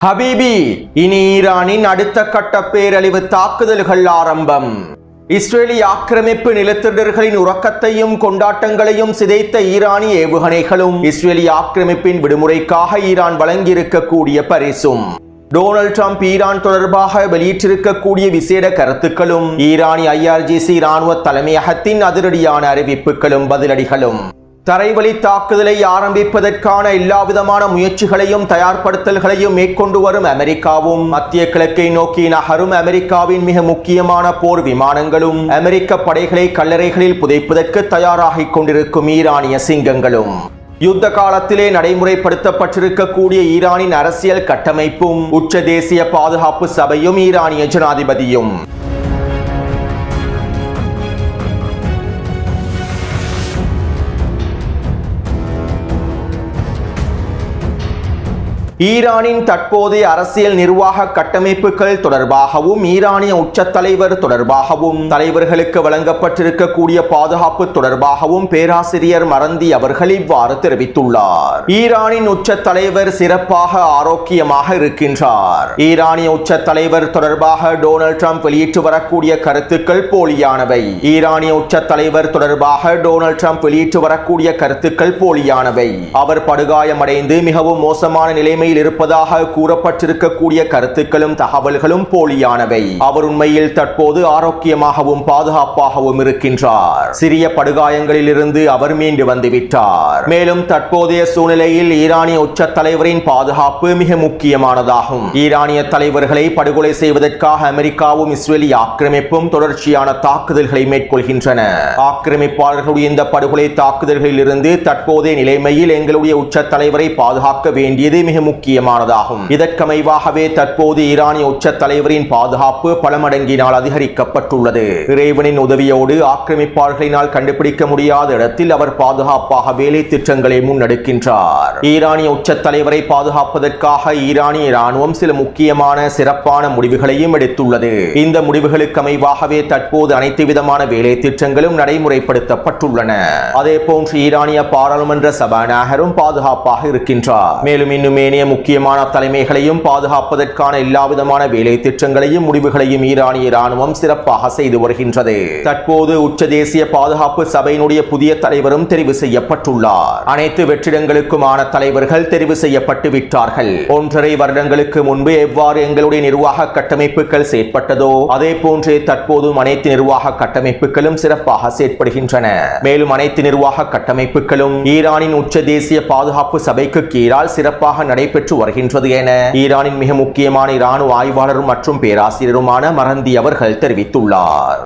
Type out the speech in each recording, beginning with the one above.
ஹபீபி, இனி ஈரானின் அடுத்த கட்ட பேரழிவு தாக்குதல்கள் ஆரம்பம். இஸ்ரேலிய ஆக்கிரமிப்பு நிலத்திடர்களின் உறக்கத்தையும் கொண்டாட்டங்களையும் சிதைத்த ஈரானிய ஏவுகணைகளும் இஸ்ரேலிய ஆக்கிரமிப்பின் விடுமுறைக்காக ஈரான் வழங்கியிருக்கக்கூடிய பரிசும், டொனால்ட் ட்ரம்ப் ஈரான் தொடர்பாக வெளியிட்டிருக்கக்கூடிய விசேட கருத்துக்களும், ஈரானிய IRGC இராணுவ தலைமையகத்தின் அதிரடியான அறிவிப்புகளும் பதிலடிகளும், தரைவழி தாக்குதலை ஆரம்பிப்பதற்கான எல்லாவிதமான முயற்சிகளையும் தயார்படுத்தல்களையும் மேற்கொண்டு வரும் அமெரிக்காவும், மத்திய கிழக்கை நோக்கி நகரும் அமெரிக்காவின் மிக முக்கியமான போர் விமானங்களும், அமெரிக்க படைகளை கல்லறைகளில் புதைப்பதற்கு தயாராகிக் கொண்டிருக்கும் ஈரானிய சிங்கங்களும், யுத்த காலத்திலே நடைமுறைப்படுத்தப்பட்டிருக்கக்கூடிய ஈரானின் அரசியல் கட்டமைப்பும், உச்ச தேசிய பாதுகாப்பு சபையும், ஈரானிய ஜனாதிபதியும், ஈரானின் தற்போதைய அரசியல் நிர்வாக கட்டமைப்புகள் தொடர்பாகவும், ஈரானிய உச்ச தலைவர் தொடர்பாகவும், தலைவர்களுக்கு வழங்கப்பட்டிருக்கக்கூடிய பாதுகாப்பு தொடர்பாகவும் பேராசிரியர் மரந்தி அவர்கள் இவ்வாறு தெரிவித்துள்ளார். ஈரானின் உச்ச தலைவர் சிறப்பாக ஆரோக்கியமாக இருக்கின்றார். ஈரானிய உச்ச தலைவர் தொடர்பாக டொனால்ட் ட்ரம்ப் வெளியிட்டு வரக்கூடிய கருத்துக்கள் போலியானவை. ஈரானிய உச்ச தலைவர் தொடர்பாக டொனால்ட் ட்ரம்ப் வெளியிட்டு வரக்கூடிய கருத்துக்கள் போலியானவை. அவர் படுகாயமடைந்து மிகவும் மோசமான நிலைமை இருப்பதாக கூறப்பட்டிருக்கக்கூடிய கருத்துக்களும் தகவல்களும் போலியானவை. அவர் உண்மையில் தற்போது ஆரோக்கியமாகவும் பாதுகாப்பாகவும் இருக்கின்றார். சிறிய படுகாயங்களில் இருந்து அவர் மீண்டு வந்துவிட்டார். மேலும் தற்போதைய சூழ்நிலையில் ஈரானிய உச்ச தலைவரின் பாதுகாப்பு மிக முக்கியமானதாகும். ஈரானிய தலைவர்களை படுகொலை செய்வதற்காக அமெரிக்காவும் இஸ்ரேலிய ஆக்கிரமிப்பும் தொடர்ச்சியான தாக்குதல்களை மேற்கொள்கின்றன. ஆக்கிரமிப்பாளர்களுடைய இந்த படுகொலை தாக்குதல்களில் இருந்து தற்போதைய நிலைமையில் எங்களுடைய உச்ச தலைவரை பாதுகாக்க வேண்டியது மிக முக்கியமானதாகும். இதற்கமைவாகவே தற்போது ஈரானிய உச்ச தலைவரின் பாதுகாப்பு பல மடங்கினால் அதிகரிக்கப்பட்டுள்ளது. இறைவனின் உதவியோடு ஆக்கிரமிப்பாளர்களினால் கண்டுபிடிக்க முடியாத இடத்தில் அவர் பாதுகாப்பாக வேலை திட்டங்களை முன்னெடுக்கின்றார். ஈரானிய உச்ச தலைவரை பாதுகாப்பதற்காக ஈரானிய இராணுவம் சில முக்கியமான சிறப்பான முடிவுகளையும் எடுத்துள்ளது. இந்த முடிவுகளுக்கு அமைவாகவே தற்போது அனைத்து விதமான வேலை திட்டங்களும் நடைமுறைப்படுத்தப்பட்டுள்ளன. அதே போன்று ஈரானிய பாராளுமன்ற சபாநாயகரும் பாதுகாப்பாக இருக்கின்றார். மேலும் இன்னும் ஏனைய முக்கியமான தலைமைகளையும் பாதுகாப்பதற்கான எல்லாவிதமான வேலை திட்டங்களையும் முடிவுகளையும் ஈரானிய இராணுவம் சிறப்பாக செய்து வருகின்றது. தற்போது உச்ச தேசிய பாதுகாப்பு சபையினுடைய புதிய தலைவரும் தெரிவு செய்யப்பட்டுள்ளார். அனைத்து வெற்றிடங்களுக்குமான தலைவர்கள் தெரிவு செய்யப்பட்டு விட்டார்கள். 1.5 வருடங்களுக்கு முன்பு எவ்வாறு எங்களுடைய நிர்வாக கட்டமைப்புகள் செயற்பட்டதோ அதே போன்றே தற்போதும் அனைத்து நிர்வாக கட்டமைப்புகளும் சிறப்பாக செயற்படுகின்றன. மேலும் அனைத்து நிர்வாக கட்டமைப்புகளும் ஈரானின் உச்ச தேசிய பாதுகாப்பு சபைக்கு கீழால் சிறப்பாக நடைபெற்று வருகின்றது என ஈரானின் மிக முக்கியமான இராணுவ ஆய்வாளரும் மற்றும் பேராசிரியருமான மரந்தி அவர்கள் தெரிவித்துள்ளார்.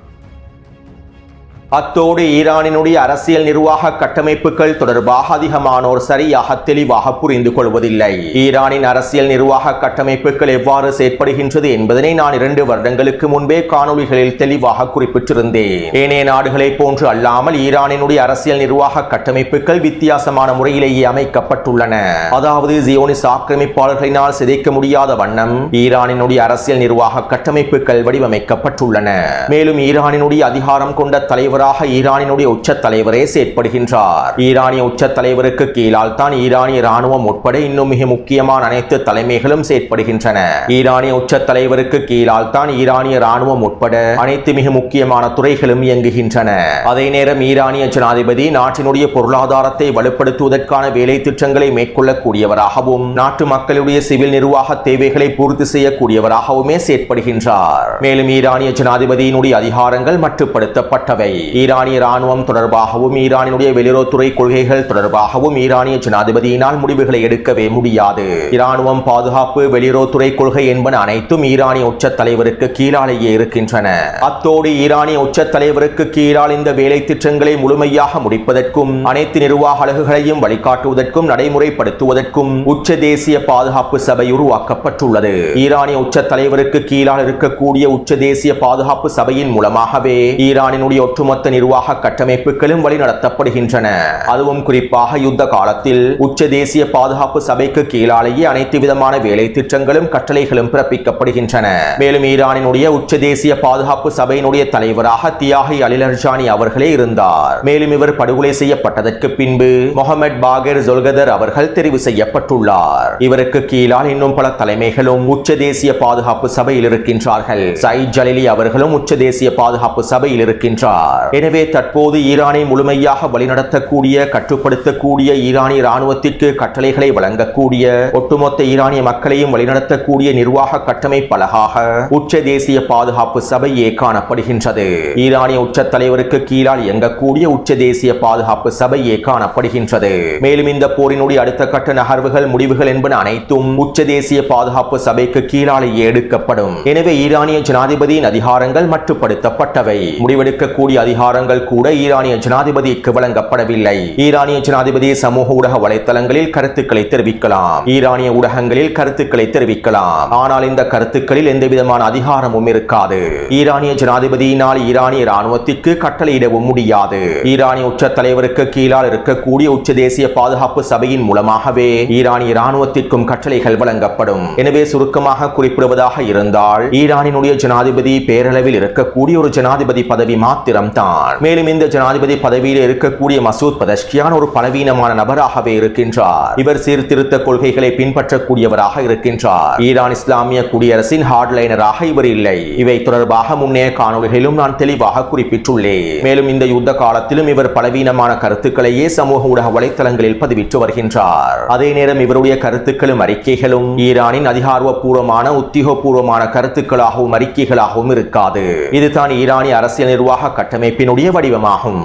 அத்தோடு ஈரானினுடைய அரசியல் நிர்வாக கட்டமைப்புகள் தொடர்பாக அதிகமானோர் சரியாக தெளிவாக புரிந்து கொள்வதில்லை. ஈரானின் அரசியல் நிர்வாக கட்டமைப்புகள் எவ்வாறு செயற்படுகின்றது என்பதனை நான் 2 வருடங்களுக்கு முன்பே காணொளிகளில் தெளிவாக குறிப்பிட்டிருந்தேன். ஏனைய நாடுகளை போன்று அல்லாமல் ஈரானினுடைய அரசியல் நிர்வாக கட்டமைப்புகள் வித்தியாசமான முறையிலேயே அமைக்கப்பட்டுள்ளன. அதாவது ஜியோனிஸ் ஆக்கிரமிப்பாளர்களினால் சிதைக்க முடியாத வண்ணம் ஈரானினுடைய அரசியல் நிர்வாக கட்டமைப்புகள் வடிவமைக்கப்பட்டுள்ளன. மேலும் ஈரானினுடைய அதிகாரம் கொண்ட தலைவர் ஈரானினுடைய உச்ச தலைவரே செயற்படுகின்றார். ஈரானிய உச்ச தலைவருக்கு கீழால் தான் ஈரானிய இராணுவம் உட்பட இன்னும் மிக முக்கியமான அனைத்து தலைமைகளும் செயற்படுகின்றன. ஈரானிய உச்ச தலைவருக்கு கீழால் தான் ஈரானிய இராணுவம் உட்பட அனைத்து மிக முக்கியமான துறைகளும் இயங்குகின்றன. அதே நேரம் ஈரானிய ஜனாதிபதி நாட்டினுடைய பொருளாதாரத்தை வலுப்படுத்துவதற்கான வேலை திட்டங்களை மேற்கொள்ளக்கூடியவராகவும் நாட்டு மக்களுடைய சிவில் நிர்வாக தேவைகளை பூர்த்தி செய்யக்கூடியவராகவுமே செயற்படுகின்றார். மேலும் ஈரானிய ஜனாதிபதியினுடைய அதிகாரங்கள் மட்டுப்படுத்தப்பட்டவை. ஈரானிய இராணுவம் தொடர்பாகவும் ஈரானினுடைய வெளியுறவுத்துறை கொள்கைகள் தொடர்பாகவும் ஈரானிய ஜனாதிபதியினால் முடிவுகளை எடுக்கவே முடியாது. இராணுவம், பாதுகாப்பு, வெளியுறவுத்துறை கொள்கை என்பன அனைத்தும் ஈரானிய உச்ச தலைவருக்கு கீழாலேயே இருக்கின்றன. அத்தோடு ஈரானிய உச்ச தலைவருக்கு கீழால் இந்த வேலை திட்டங்களை முழுமையாக முடிப்பதற்கும் அனைத்து நிர்வாக அலகுகளையும் வழிகாட்டுவதற்கும் நடைமுறைப்படுத்துவதற்கும் உச்ச தேசிய பாதுகாப்பு சபை உருவாக்கப்பட்டுள்ளது. ஈரானிய உச்ச தலைவருக்கு கீழால் இருக்கக்கூடிய உச்ச தேசிய பாதுகாப்பு சபையின் மூலமாகவே ஈரானினுடைய ஒட்டுமொத்த ஒட்டுமொத்த நிர்வாக கட்டமைப்புகளும் வழிநடத்தப்படுகின்றன. அதுவும் குறிப்பாக யுத்த காலத்தில் உச்ச தேசிய பாதுகாப்பு சபைக்கு கீழாலேயே அனைத்து விதமான வேலை திட்டங்களும் கட்டளைகளும் பிறப்பிக்கப்படுகின்றன. மேலும் ஈரானினுடைய உச்ச தேசிய பாதுகாப்பு சபையினுடைய தலைவராக தியாகி அலி லர்ஜானி அவர்களே இருந்தார். மேலும் இவர் படுகொலை செய்யப்பட்டதற்கு பின்பு முகமது பாகர் ஜொல்கதர் அவர்கள் தெரிவு செய்யப்பட்டுள்ளார். இவருக்கு கீழால் இன்னும் பல தலைமைகளும் உச்ச தேசிய பாதுகாப்பு சபையில் இருக்கின்றார்கள். சயீத் ஜலீலி அவர்களும் உச்ச தேசிய பாதுகாப்பு சபையில் இருக்கின்றார். எனவே தற்போது ஈரானை முழுமையாக வழிநடத்தக்கூடிய, கட்டுப்படுத்தக்கூடிய, ஈரானிய ராணுவத்திற்கு கட்டளைகளை வழங்கக்கூடிய, ஒட்டுமொத்த ஈரானிய மக்களையும் வழிநடத்தக்கூடிய நிர்வாக கட்டமைப்பலகாக உச்ச தேசிய பாதுகாப்பு சபையே காணப்படுகின்றது. ஈரானிய உச்ச தலைவருக்கு கீழால் இயங்கக்கூடிய உச்ச தேசிய பாதுகாப்பு சபையே காணப்படுகின்றது. மேலும் இந்த போரினுடைய அடுத்த கட்ட நகர்வுகள், முடிவுகள் என்பன அனைத்தும் உச்ச தேசிய பாதுகாப்பு சபைக்கு கீழாலேயே எடுக்கப்படும். எனவே ஈரானிய ஜனாதிபதியின் அதிகாரங்கள் மட்டுப்படுத்தப்பட்டவை. முடிவெடுக்கக்கூடிய அதிகாரங்கள் கூட ஈரானிய ஜனாதிபதிக்கு வழங்கப்படவில்லை. ஈரானிய ஜனாதிபதி சமூக ஊடக வலைத்தளங்களில் கருத்துக்களை தெரிவிக்கலாம், ஈரானிய ஊடகங்களில் கருத்துக்களை தெரிவிக்கலாம். ஆனால் இந்த கருத்துக்களில் எந்தவிதமான அதிகாரமும் இருக்காது. ஈரானிய ஜனாதிபதியினால் ஈரானிய ராணுவத்திற்கு கட்டளையிடவும் முடியாது. ஈரானிய உச்ச தலைவருக்கு கீழால் இருக்கக்கூடிய உச்ச தேசிய பாதுகாப்பு சபையின் மூலமாகவே ஈரானிய ராணுவத்திற்கும் கட்டளைகள் வழங்கப்படும். எனவே சுருக்கமாக குறிப்பிடுவதாக இருந்தால் ஈரானினுடைய ஜனாதிபதி பேரளவில் இருக்கக்கூடிய ஒரு ஜனாதிபதி பதவி மாத்திரம்தான். மேலும் இந்த ஜனாதிபதி பதவியில் இருக்கக்கூடிய மசூத் பதஷ்கியான் ஒரு பலவீனமான நபராகவே இருக்கின்றார். இவர் சீர்திருத்த கொள்கைகளை பின்பற்றக்கூடியவராக இருக்கின்றார். ஈரான் இஸ்லாமிய குடியரசின் ஹார்ட்லைனராக இவர் இல்லை. இவை தொடர்பாக முன்னைய காணொளிகளிலும் நான் தெளிவாக குறிப்பிட்டுள்ளேன். மேலும் இந்த யுத்த காலத்திலும் இவர் பலவீனமான கருத்துக்களையே சமூக ஊடக வலைத்தளங்களில் பதிவிட்டு வருகின்றார். அதே நேரம் இவருடைய கருத்துக்களும் அறிக்கைகளும் ஈரானின் அதிகாரப்பூர்வமான, உத்தியோகபூர்வமான கருத்துக்களாகவும் அறிக்கைகளாகவும் இருக்காது. இதுதான் ஈரானிய அரசியல் நிர்வாக கட்டமைப்பினுடைய வடிவமாகும்.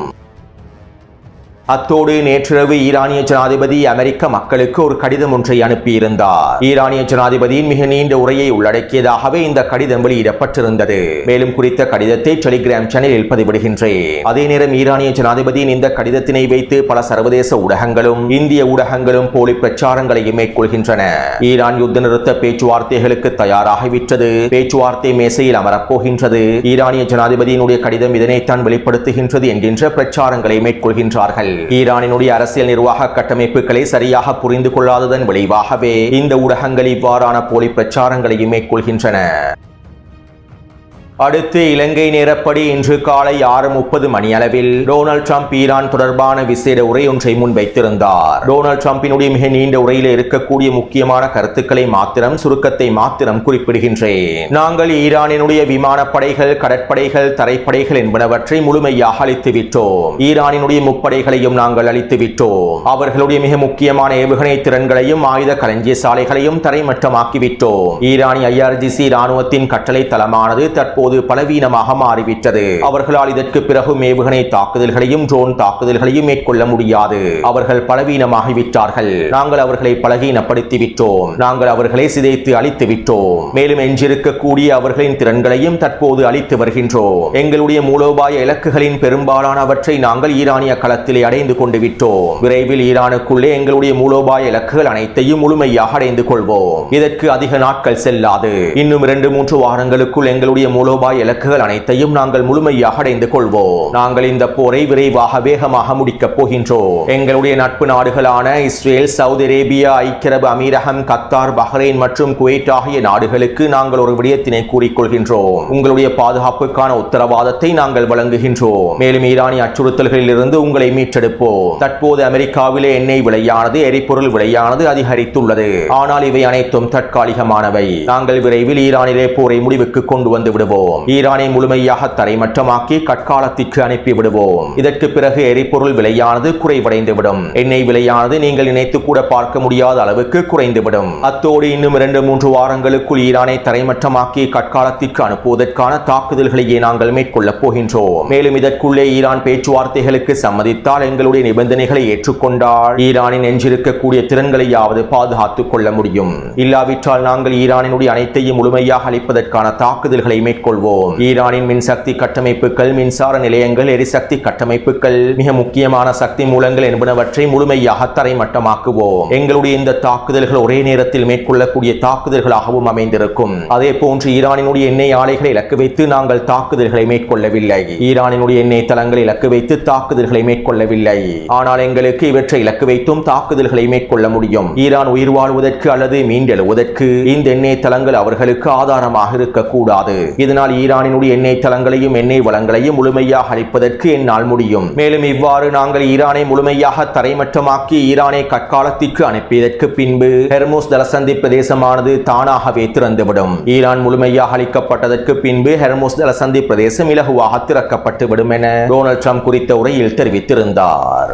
அத்தோடு நேற்றிரவு ஈரானிய ஜனாதிபதி அமெரிக்க மக்களுக்கு ஒரு கடிதம் ஒன்றை அனுப்பியிருந்தார். ஈரானிய ஜனாதிபதியின் மிக நீண்ட உரையை உள்ளடக்கியதாகவே இந்த கடிதம் வெளியிடப்பட்டிருந்தது. மேலும் குறித்த கடிதத்தை டெலிகிராம் சேனலில் பதிவிடுகின்றேன். அதே நேரம் ஈரானிய ஜனாதிபதியின் இந்த கடிதத்தினை வைத்து பல சர்வதேச ஊடகங்களும் இந்திய ஊடகங்களும் போலி பிரச்சாரங்களையும் மேற்கொள்கின்றன. ஈரான் யுத்த நிறுத்த பேச்சுவார்த்தைகளுக்கு தயாராகிவிட்டது, பேச்சுவார்த்தை மேசையில் அமரப்போகின்றது, ஈரானிய ஜனாதிபதியினுடைய கடிதம் இதனைத்தான் வெளிப்படுத்துகின்றது என்கின்ற பிரச்சாரங்களை மேற்கொள்கின்றார்கள். ஈரானினுடைய அரசியல் நிர்வாக கட்டமைப்புகளை சரியாக புரிந்து கொள்ளாததன் விளைவாகவே இந்த ஊடகங்கள் இவ்வாறான போலி பிரச்சாரங்களையும் மேற்கொள்கின்றன. அடுத்து இலங்கை நேரப்படி இன்று காலை 6:30 மணியளவில் டொனால்ட் ட்ரம்ப் ஈரான் தொடர்பான விசேட உரை ஒன்றை முன்வைத்திருந்தார். டொனால்ட் ட்ரம்பினுடைய மிக நீண்ட உரையில் இருக்கக்கூடிய முக்கியமான கருத்துக்களை மாத்திரம், சுருக்கத்தை மாத்திரம் குறிப்பிடுகின்றேன். நாங்கள் ஈரானினுடைய விமானப்படைகள், கடற்படைகள், தரைப்படைகள் என்பனவற்றை முழுமையாக அழித்து விட்டோம். ஈரானினுடைய முப்படைகளையும் நாங்கள் அழித்து விட்டோம். அவர்களுடைய மிக முக்கியமான ஏவுகணை திறன்களையும் ஆயுத களஞ்சிய சாலைகளையும் தரைமட்டமாக்கிவிட்டோம். ஈரானிய IRGC ராணுவத்தின் கட்டளை தளமானது தற்போது பலவீனமாக மாறிவிட்டது. அவர்களால் இதற்கு பிறகு ஏவுகணை தாக்குதல்களையும் ட்ரோன் தாக்குதல்களையும் மேற்கொள்ள முடியாது. அவர்கள் பலவீனமாகிவிட்டார்கள். நாங்கள் அவர்களை பலகீனப்படுத்தி விட்டோம். நாங்கள் அவர்களை சிதைத்து அழித்து விட்டோம். மேலும் எஞ்சிருக்கக்கூடிய அவர்களின் திறன்களையும் தற்போது அழித்து வருகின்றோம். எங்களுடைய மூலோபாய இலக்குகளின் பெரும்பாலானவற்றை நாங்கள் ஈரானிய களத்திலே அடைந்து கொண்டு விட்டோம். விரைவில் ஈரானுக்குள்ளே எங்களுடைய மூலோபாய இலக்குகள் அனைத்தையும் முழுமையாக அடைந்து கொள்வோம். இதற்கு அதிக நாட்கள் செல்லாது. இன்னும் 2-3 வாரங்களுக்குள் எங்களுடைய மூலோபாய இலக்குகள் அனைத்தையும் நாங்கள் முழுமையாக அடைந்து கொள்வோம். நாங்கள் இந்த போரை விரைவாக, வேகமாக முடிக்கப் போகின்றோம். எங்களுடைய நட்பு நாடுகளான இஸ்ரேல், சவுதி அரேபியா, ஐக்கிய அரபு அமீரகம், கத்தார், பஹ்ரைன் மற்றும் குவைட் ஆகிய நாடுகளுக்கு நாங்கள் ஒரு விடயத்தினை கூறிக்கொள்கின்றோம். உங்களுடைய பாதுகாப்புக்கான உத்தரவாதத்தை நாங்கள் வழங்குகின்றோம். மேலும் ஈரானிய அச்சுறுத்தல்களில் இருந்து உங்களை மீட்டெடுப்போம். தற்போது அமெரிக்காவிலே எண்ணெய் விலையானது, எரிபொருள் விலையானது அதிகரித்துள்ளது. ஆனால் இவை அனைத்தும் தற்காலிகமானவை. நாங்கள் விரைவில் ஈரானிலே போரை முடிவுக்கு கொண்டு வந்து விடுவோம். ஈரானை முழுமையாக தரைமட்டமாக்கி கட்காலத்திற்கு அனுப்பி விடுவோம். இதற்கு பிறகு எரிபொருள் விலையானது குறைவடைந்துவிடும். எண்ணெய் விலையானது நீங்கள் நினைத்து கூட பார்க்க முடியாத அளவுக்கு குறைந்துவிடும். அத்தோடு இன்னும் 2-3 வாரங்களுக்குள் ஈரானை தரைமட்டமாக்கி கட்காலத்திற்கு அனுப்புவதற்கான தாக்குதல்களையே நாங்கள் மேற்கொள்ளப் போகின்றோம். மேலும் இதற்குள்ளே ஈரான் பேச்சுவார்த்தைகளுக்கு சம்மதித்தால், எங்களுடைய நிபந்தனைகளை ஏற்றுக்கொண்டால் ஈரானின் எஞ்சிருக்கக்கூடிய திறன்களையாவது பாதுகாத்துக் கொள்ள முடியும். இல்லாவிட்டால் நாங்கள் ஈரானினுடைய அனைத்தையும் முழுமையாக அளிப்பதற்கான தாக்குதல்களை மேற்கொள்ள மேற்கொள்வோம். ஈரானின் மின்சக்தி கட்டமைப்புகள், மின்சார நிலையங்கள், எரிசக்தி கட்டமைப்புகள், மிக முக்கியமான சக்தி மூலங்கள் என்பனவற்றை முழுமையாக தரைமட்டமாக்குவோம். எங்களுடைய இந்த தாக்குதல்கள் ஒரே நேரத்தில் மேற்கொள்ளக்கூடிய தாக்குதல்களாகவும் அமைந்திருக்கும். அதே போன்று ஈரானினுடைய எண்ணெய் ஆலைகளை இலக்கு வைத்து நாங்கள் தாக்குதல்களை மேற்கொள்ளவில்லை. ஈரானினுடைய எண்ணெய் தளங்களை இலக்கு வைத்து தாக்குதல்களை மேற்கொள்ளவில்லை. ஆனால் எங்களுக்கு இவற்றை இலக்கு வைத்தும் தாக்குதல்களை மேற்கொள்ள முடியும். ஈரான் உயிர் வாழ்வதற்கு அல்லது மீண்டெழுவதற்கு இந்த எண்ணெய் தளங்கள் அவர்களுக்கு ஆதாரமாக இருக்கக்கூடாது. இதனால் ஈரானினுடைய எண்ணெய் தளங்களையும் எண்ணெய் வளங்களையும் முழுமையாக அளிப்பதற்கு என்னால் முடியும். மேலும் இவ்வாறு நாங்கள் ஈரானை முழுமையாக தரைமட்டமாக்கி ஈரானை கற்காலத்திற்கு அனுப்பியதற்கு பின்பு ஹெர்முஸ் ஜலசந்தி பிரதேசமானது தானாகவே திறந்துவிடும். ஈரான் முழுமையாக அளிக்கப்பட்டதற்கு பின்பு ஹெர்முஸ் ஜலசந்தி பிரதேசம் இலகுவாக திறக்கப்பட்டுவிடும் என டொனால்ட் ட்ரம்ப் குறித்த உரையில் தெரிவித்திருந்தார்.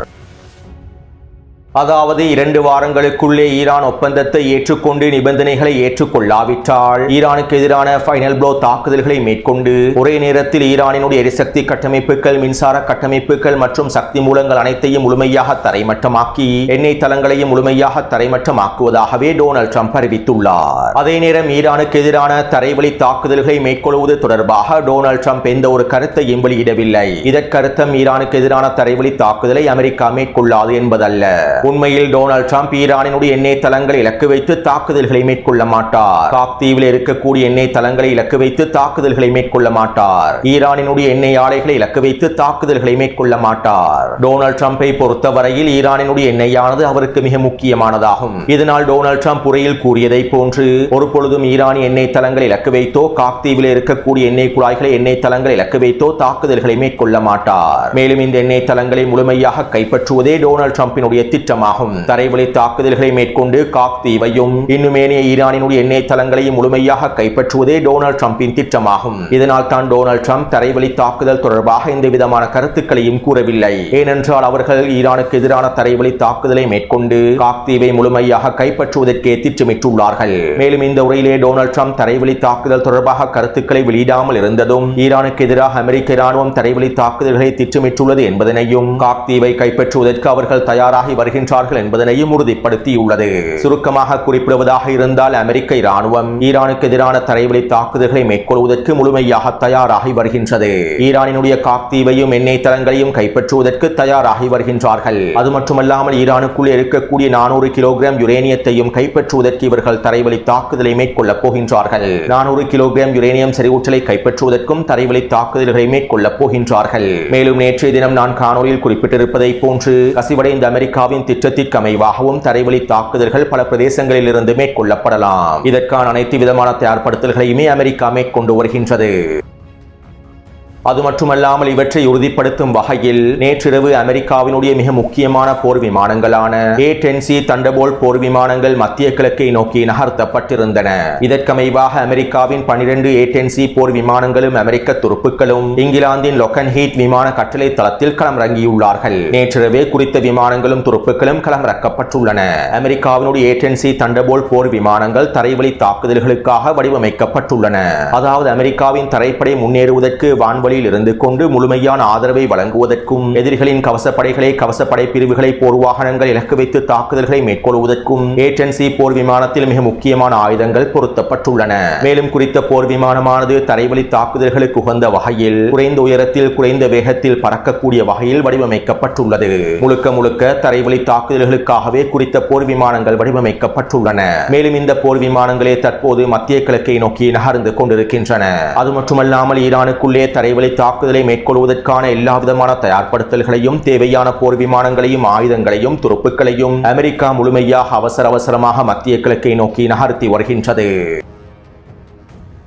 அதாவது 2 வாரங்களுக்குள்ளே ஈரான் ஒப்பந்தத்தை ஏற்றுக்கொண்டு நிபந்தனைகளை ஏற்றுக்கொள்ளாவிட்டால் ஈரானுக்கு எதிரான ஃபைனல் ப்ளோ தாக்குதல்களை மேற்கொண்டு ஒரே நேரத்தில் ஈரானினுடைய எரிசக்தி கட்டமைப்புகள், மின்சார கட்டமைப்புகள் மற்றும் சக்தி மூலங்கள் அனைத்தையும் முழுமையாக தரைமட்டமாக்கி எண்ணெய் தளங்களையும் முழுமையாக தரைமட்டமாக்குவதாகவே டொனால்ட் ட்ரம்ப் அறிவித்துள்ளார். அதே நேரம் ஈரானுக்கு எதிரான தரைவழி தாக்குதல்களை மேற்கொள்வது தொடர்பாக டொனால்ட் ட்ரம்ப் எந்த ஒரு கருத்தையும் வெளியிடவில்லை. இதற்கருத்தம் ஈரானுக்கு எதிரான தரைவழி தாக்குதலை அமெரிக்கா மேற்கொள்ளாது என்பதல்ல. உண்மையில் டொனால்ட் ட்ரம்ப் ஈரானினுடைய எண்ணெய் தளங்களை இலக்கு வைத்து தாக்குதல்களை மேற்கொள்ள மாட்டார். காக் தீவில் இருக்கக்கூடிய எண்ணெய் தளங்களை இலக்கு வைத்து தாக்குதல்களை மேற்கொள்ள மாட்டார். ஈரானினுடைய எண்ணெய் ஆலைகளை இலக்கு வைத்து தாக்குதல்களை மேற்கொள்ள மாட்டார். டொனால்ட் ட்ரம்பை பொறுத்தவரையில் ஈரானினுடைய எண்ணெயானது அவருக்கு மிக முக்கியமானதாகும். இதனால் டொனால்ட் ட்ரம்ப் உரையில் கூறியதை போன்று ஒரு பொழுதும் ஈரானிய எண்ணெய் தளங்களை இலக்கு வைத்தோ காக் தீவில் இருக்கக்கூடிய எண்ணெய் குழாய்களை எண்ணெய் தளங்களை இலக்கு வைத்தோ தாக்குதல்களை மேற்கொள்ள மாட்டார். மேலும் இந்த எண்ணெய் தளங்களை முழுமையாக கைப்பற்றுவதே டொனால்ட் ட்ரம்பினுடைய திட்டம். தரைவழி தாக்குதல்களை மேற்கொண்டு காக் தீவையும் இன்னுமேனிய ஈரானினுடைய எண்ணெய் தளங்களையும் முழுமையாக கைப்பற்றுவதே டொனால்ட் ட்ரம்பின் திட்டமாகும். இதனால் தான் டொனால்ட் ட்ரம்ப் தரைவழி தாக்குதல் தொடர்பாக எந்த விதமான கருத்துக்களையும் கூறவில்லை. ஏனென்றால் அவர்கள் ஈரானுக்கு எதிரான தரைவழி தாக்குதலை மேற்கொண்டு காக் தீவை முழுமையாக கைப்பற்றுவதற்கே திட்டமிட்டுள்ளார்கள். மேலும் இந்த உரையிலே டொனால்ட் ட்ரம்ப் தரைவழி தாக்குதல் தொடர்பாக கருத்துக்களை வெளியிடாமல் இருந்ததும் ஈரானுக்கு எதிராக அமெரிக்க இராணுவம் தரைவழி தாக்குதல்களை திட்டமிட்டுள்ளது என்பதனையும் காக் தீவை கைப்பற்றுவதற்கு அவர்கள் தயாராகி வருகின்றனர் என்பதனையும் உறுதிப்படுத்தியுள்ளது. சுருக்கமாக குறிப்பிடுவதாக இருந்தால் அமெரிக்க இராணுவம் ஈரானுக்கு எதிரான தரைவழி தாக்குதல்களை மேற்கொள்வதற்கு முழுமையாக தயாராகி வருகின்றது. ஈரானினுடைய காக் தீவையும் எண்ணெய் தளங்களையும் கைப்பற்றுவதற்கு தயாராகி வருகின்றார்கள். அது மட்டுமல்லாமல் ஈரானுக்குள் இருக்கக்கூடிய 400 கிலோகிராம் யுரேனியத்தையும் கைப்பற்றுவதற்கு இவர்கள் தரைவழி தாக்குதலை மேற்கொள்ளப் போகின்றார்கள். 400 கிலோகிராம் யுரேனியம் செறிவூட்டலை கைப்பற்றுவதற்கும் தரைவழி தாக்குதல்களை மேற்கொள்ளப் போகின்றார்கள். மேலும் நேற்றைய தினம் நான் காணொலியில் குறிப்பிட்டிருப்பதை போன்று கசிவடைந்த அமெரிக்காவின் திட்டத்திற்கு அமைவாகவும் தரைவழி தாக்குதல்கள் பல பிரதேசங்களில் இருந்து மேற்கொள்ளப்படலாம். இதற்கான அனைத்து விதமான தயார்படுத்தல்களையுமே அமெரிக்கா மேற்கொண்டு வருகின்றது. அது மட்டுமல்லாமல் இவற்றை உறுதிப்படுத்தும் வகையில் நேற்றிரவு அமெரிக்காவினுடைய மிக முக்கியமான போர் விமானங்களான A-10C தண்டர்போல்ட் போர் விமானங்கள் மத்திய கிழக்கை நோக்கி நகர்த்தப்பட்டிருந்தன. இதற்கமைவாக அமெரிக்காவின் 12 A-10C போர் விமானங்களும் அமெரிக்க துருப்புக்களும் இங்கிலாந்தின் லொக்கன்ஹீத் விமான கட்டளை தளத்தில் களமிறங்கியுள்ளார்கள். நேற்றிரவே குறித்த விமானங்களும் துருப்புக்களும் களமிறக்கப்பட்டுள்ளன. அமெரிக்காவினுடைய A-10C தண்டர்போல்ட் போர் விமானங்கள் தரைவழி தாக்குதல்களுக்காக வடிவமைக்கப்பட்டுள்ளன. அதாவது அமெரிக்காவின் தரைப்படை முன்னேறுவதற்கு வான்வழி இருந்து கொண்டு முழுமையான ஆதரவை வழங்குவதற்கும் எதிரிகளின் கவசப்படைகளை கவசப்படை பிரிவுகளை போர் வாகனங்கள் இலக்கு வைத்து தாக்குதல்களை மேற்கொள்வதற்கும் A-10C போர் விமானத்தில் மிக முக்கியமான ஆயுதங்கள் பொருத்தப்பட்டுள்ளன. மேலும் குறித்த போர் விமானமானது தரைவழி தாக்குதல்களுக்கு உகந்த வகையில் குறைந்த உயரத்தில் குறைந்த வேகத்தில் பறக்கக்கூடிய வகையில் வடிவமைக்கப்பட்டுள்ளது. முழுக்க முழுக்க தரைவழி தாக்குதல்களுக்காகவே குறித்த போர் விமானங்கள் வடிவமைக்கப்பட்டுள்ளன. மேலும் இந்த போர் விமானங்களே தற்போது மத்திய கிழக்கை நோக்கி நகர்ந்து கொண்டிருக்கின்றன. அது மட்டுமல்லாமல் ஈரானுக்குள்ளே தரைவழி தாக்குதலை மேற்கொள்வதற்கான எல்லா விதமான தயார்படுத்தல்களையும் தேவையான போர் விமானங்களையும் ஆயுதங்களையும் துருப்புக்களையும் அமெரிக்கா முழுமையாக அவசரமாக மத்திய கிழக்கை நோக்கி நகர்த்தி வருகின்றது.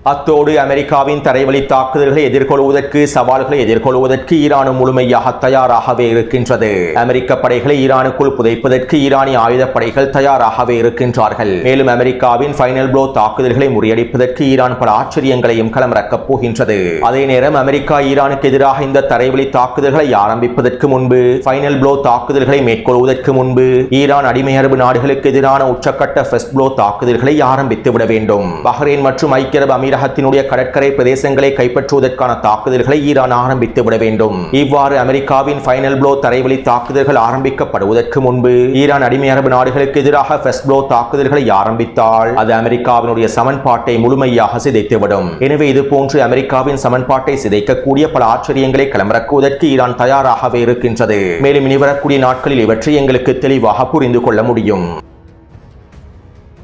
அத்தோடு அமெரிக்காவின் தரைவழி தாக்குதல்களை எதிர்கொள்வதற்கு சவால்களை எதிர்கொள்வதற்கு ஈரானும் முழுமையாக தயாராகவே இருக்கின்றது. அமெரிக்க படைகளை ஈரானுக்குள் புதைப்பதற்கு ஈரானிய ஆயுதப்படைகள் தயாராகவே இருக்கின்றார்கள். மேலும் அமெரிக்காவின் ஃபைனல் ப்ளோ தாக்குதல்களை முறியடிப்பதற்கு ஈரான் பல ஆச்சரியங்களையும் களமிறக்கப் போகின்றது. அதே நேரம் அமெரிக்கா ஈரானுக்கு எதிராக இந்த தரைவழி தாக்குதல்களை ஆரம்பிப்பதற்கு முன்பு ஃபைனல் ப்ளோ தாக்குதல்களை மேற்கொள்வதற்கு முன்பு ஈரான் அடிமை அரபு நாடுகளுக்கு எதிரான உச்சக்கட்ட ஃபர்ஸ்ட் ப்ளோ தாக்குதல்களை ஆரம்பித்து விட வேண்டும். பஹ்ரைன் மற்றும் ஐக்கிய அரபு அமீரகத்தினுடைய கடற்கரை பிரதேசங்களை கைப்பற்றுவதற்கான தாக்குதல்களை ஈரான் ஆரம்பித்து விட வேண்டும். இவ்வாறு அமெரிக்காவின் ஃபைனல் ப்ளோ தரைவழி தாக்குதல்கள் ஆரம்பிக்கப்படுவதற்கு முன்பு ஈரான் அடிமை அரபு நாடுகளுக்கு எதிராக ஃபர்ஸ்ட் ப்ளோ தாக்குதல்களை ஆரம்பித்தால் அது அமெரிக்காவினுடைய சமன்பாட்டை முழுமையாக சிதைத்துவிடும். எனவே இது போன்று அமெரிக்காவின் சமன்பாட்டை சிதைக்கக்கூடிய பல ஆச்சரியங்களை களமிறக்குவதற்கு ஈரான் தயாராகவே இருக்கின்றது. மேலும் இனி வரக்கூடிய நாட்களில் இவற்றை எங்களுக்கு தெளிவாக புரிந்து கொள்ள முடியும்.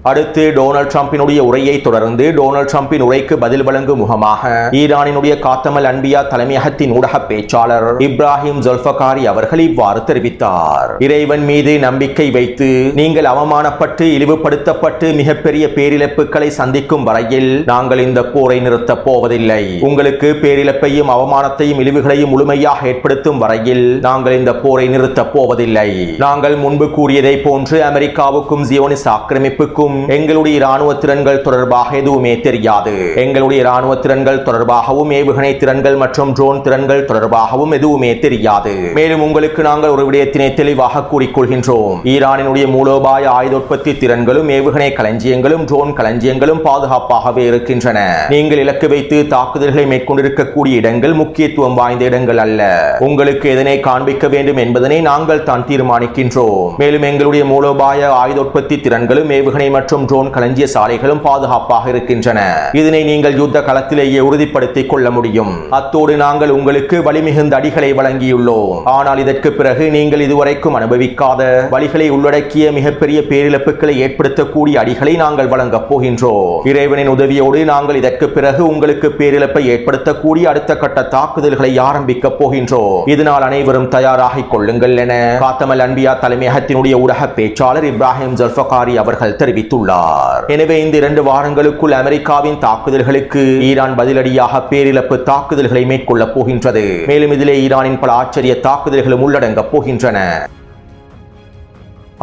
அடுத்து டொனால்ட் ட்ரம்பினுடைய உரையை தொடர்ந்து டொனால்ட் ட்ரம்பின் உரைக்கு பதில் வழங்கும் முகமாக ஈரானினுடைய காத்தமல் அன்பியா தலைமையகத்தின் ஊடக பேச்சாளர் இப்ராஹிம் ஜொல்ஃபகாரி அவர்கள் இவ்வாறு தெரிவித்தார். இறைவன் மீது நம்பிக்கை வைத்து நீங்கள் அவமானப்பட்டு இழிவுபடுத்தப்பட்டு மிகப்பெரிய பேரிழப்புகளை சந்திக்கும் வரையில் நாங்கள் இந்த போரை நிறுத்தப் போவதில்லை. உங்களுக்கு பேரிழப்பையும் அவமானத்தையும் இழிவுகளையும் முழுமையாக ஏற்படுத்தும் வரையில் நாங்கள் இந்த போரை நிறுத்தப் போவதில்லை. நாங்கள் முன்பு கூறியதை போன்று அமெரிக்காவுக்கும் ஜியோனிஸ்ட் ஆக்கிரமிப்புக்கும் எங்களுடைய இராணுவ திறன்கள் தொடர்பாக எதுவுமே தெரியாது. எங்களுடைய இராணுவ திறன்கள் தொடர்பாகவும் ஏவுகணை திறன்கள் மற்றும் ட்ரோன் திறன்கள் தொடர்பாகவும் எதுவுமே தெரியாது. மேலும் உங்களுக்கு நாங்கள் ஒரு விடயத்தினை தெளிவாக கூறிக்கொள்கின்றோம். ஈரானினுடைய மூலோபாய ஆயுத உற்பத்தி திறன்களும் ஏவுகணை களஞ்சியங்களும் ட்ரோன் களஞ்சியங்களும் பாதுகாப்பாகவே இருக்கின்றன. நீங்கள் இலக்கு வைத்து தாக்குதல்களை மேற்கொண்டிருக்கக்கூடிய இடங்கள் முக்கியத்துவம் வாய்ந்த இடங்கள் அல்ல. உங்களுக்கு எதனை காண்பிக்க வேண்டும் என்பதனை நாங்கள் தான் தீர்மானிக்கின்றோம். மேலும் எங்களுடைய மூலோபாய ஆயுத உற்பத்தி திறன்களும் ஏவுகணை மற்றும் ட்ரோன் களஞ்சிய சாலைகளும் பாதுகாப்பாக இருக்கின்றன. இதனை நீங்கள் யுத்த களத்திலேயே உறுதிப்படுத்திக் கொள்ள முடியும். அத்தோடு நாங்கள் உங்களுக்கு வலிமிகுந்த அடிகளை வழங்கியுள்ளோம். ஆனால் இதற்கு பிறகு நீங்கள் இதுவரைக்கும் அனுபவிக்காத வழிகளை உள்ளடக்கிய மிகப்பெரிய பேரிழப்புகளை ஏற்படுத்தக்கூடிய அடிகளை நாங்கள் வழங்கப் போகின்றோம். இறைவனின் உதவியோடு நாங்கள் இதற்கு பிறகு உங்களுக்கு பேரிழப்பை ஏற்படுத்தக்கூடிய அடுத்த கட்ட தாக்குதல்களை ஆரம்பிக்க போகின்றோம். இதனால் அனைவரும் தயாராகிக் கொள்ளுங்கள் என காத்தமல் அன்பியா தலைமையகத்தினுடைய ஊடக பேச்சாளர் இப்ராஹிம் ஜொல்ஃபகாரி அவர்கள் தெரிவித்துள்ளார். எனவே இந்த 2 வாரங்களுக்குள் அமெரிக்காவின் தாக்குதல்களுக்கு ஈரான் பதிலடியாக பேரிழப்பு தாக்குதல்களை மேற்கொள்ளப் போகின்றது. மேலும் இதிலே ஈரானின் பல ஆச்சரிய தாக்குதல்களும் உள்ளடங்கப் போகின்றன.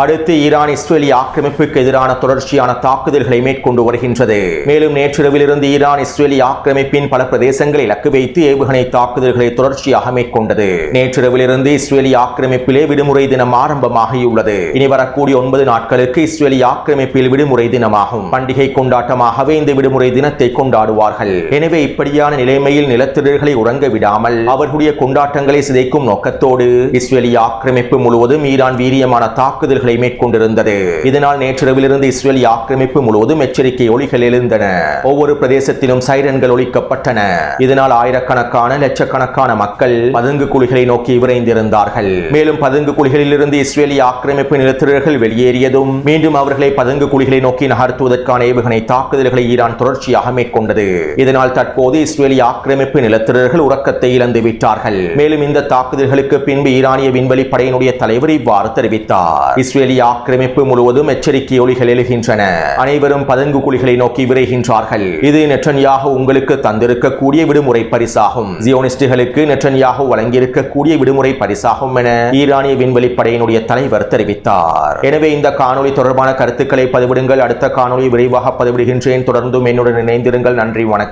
அடுத்து ஈரான் இஸ்ரேலிய ஆக்கிரமிப்புக்கு எதிரான தொடர்ச்சியான தாக்குதல்களை மேற்கொண்டு வருகின்றது. மேலும் நேற்றிரவிலிருந்து ஈரான் இஸ்ரேலிய ஆக்கிரமிப்பின் பல பிரதேசங்களை இலக்கு வைத்து ஏவுகணை தாக்குதல்களை தொடர்ச்சியாக மேற்கொண்டது. நேற்றிரவிலிருந்து இஸ்ரேலிய ஆக்கிரமிப்பிலே விடுமுறை தினம் ஆரம்பமாகியுள்ளது. இனி வரக்கூடிய 9 நாட்களுக்கு இஸ்ரேலிய ஆக்கிரமிப்பில் விடுமுறை தினமாகும். பண்டிகை கொண்டாட்டமாகவே இந்த விடுமுறை தினத்தை கொண்டாடுவார்கள். எனவே இப்படியான நிலைமையில் நிலத்திடர்களை உறங்க விடாமல் அவர்களுடைய கொண்டாட்டங்களை சிதைக்கும் நோக்கத்தோடு இஸ்ரேலிய ஆக்கிரமிப்பு முழுவதும் ஈரான் வீரியமான தாக்குதல் மேற்கொண்டிருந்தது. இதனால் நேற்றிரவிலிருந்து இஸ்ரேலிய ஆக்கிரமிப்பு முழுவதும் எச்சரிக்கை ஒலிகள் எழுந்தன. ஒவ்வொரு பிரதேசத்திலும் சைரன்கள் ஒலிக்கப்பட்டன. இதனால் ஆயிரக்கணக்கான லட்சக்கணக்கான மக்கள் பதுங்கு குழிகளை நோக்கி விரைந்திருந்தார்கள். மேலும் பதுங்கு குழிகளில் இருந்து இஸ்ரேலிய ஆக்கிரமிப்பு நிலத்திடர்கள் வெளியேறியதும் மீண்டும் அவர்களை பதுங்கு குழிகளை நோக்கி நகர்த்துவதற்கான ஏவுகணை தாக்குதல்களை ஈரான் தொடர்ச்சியாக மேற்கொண்டது. இதனால் தற்போது இஸ்ரேலிய ஆக்கிரமிப்பு நிலத்திடர்கள் உறக்கத்தை இழந்து விட்டார்கள். மேலும் இந்த தாக்குதல்களுக்கு பின்பு ஈரானிய விண்வெளி படையினுடைய தலைவர் இவ்வாறு தெரிவித்தார். இஸ்ரேலிய ஆக்கிரமிப்பு முழுவதும் எச்சரிக்கை ஒலிகள் எழுகின்றன. அனைவரும் பதுங்கு குழிகளை நோக்கி விரைகின்றார்கள். இது நெட்டன்யாஹு உங்களுக்கு தந்திருக்கக்கூடிய விடுமுறை பரிசாகும். ஜியோனிஸ்டுகளுக்கு நெட்டன்யாஹு வழங்கியிருக்கக்கூடிய விடுமுறை பரிசாகும் என ஈரானிய விண்வெளி படையினுடைய தலைவர் தெரிவித்தார். எனவே இந்த காணொலி தொடர்பான கருத்துக்களை பதிவிடுங்கள். அடுத்த காணொலி விரைவாக பதிவிடுகின்றேன். தொடர்ந்தும் என்னுடன் இணைந்திருங்கள். நன்றி, வணக்கம்.